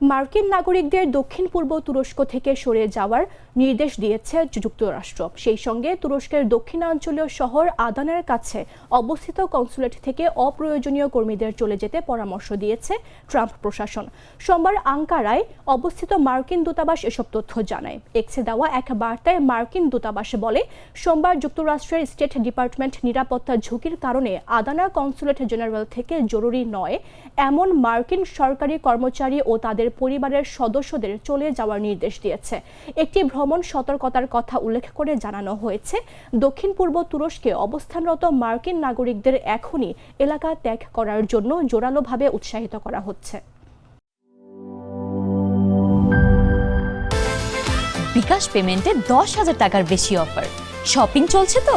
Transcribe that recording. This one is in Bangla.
মার্কিন নাগরিকদের দক্ষিণ পূর্ব তুরস্ক থেকে সরে যাওয়ার নির্দেশ দিয়েছে যুক্তরাষ্ট্র। সেই সঙ্গে তুরস্কের দক্ষিণাঞ্চলীয় শহর আদানের কাছে অবস্থিত কনসুলেট থেকে অপ্রয়োজনীয় কর্মীদের চলে যেতে পরামর্শ দিয়েছে ট্রাম্প প্রশাসন। সোমবার আঙ্কারায় অবস্থিত মার্কিন দূতাবাস এসব তথ্য জানায়। এক্সে দেওয়া এক বার্তায় মার্কিন দূতাবাস বলে, সোমবার যুক্তরাষ্ট্রের স্টেট ডিপার্টমেন্ট নিরাপত্তা ঝুঁকির কারণে আদানা কনসুলেট জেনারেল থেকে জরুরি নয় এমন মার্কিন সরকারি কর্মচারী ও তাদের পরিবারের সদস্যদের চলে যাওয়ার নির্দেশ দিয়েছে। একটি ভ্রমণ সতর্কতার কথা উল্লেখ করে জানানো হয়েছে, দক্ষিণ পূর্ব তুরস্কে অবস্থানরত মার্কিন নাগরিকদের এখনই এলাকা ত্যাগ করার জন্য জোরালোভাবে উৎসাহিত করা হচ্ছে। বিকাশ পেমেন্টে 10,000 টাকার বেশি অফার। শপিং চলছে তো।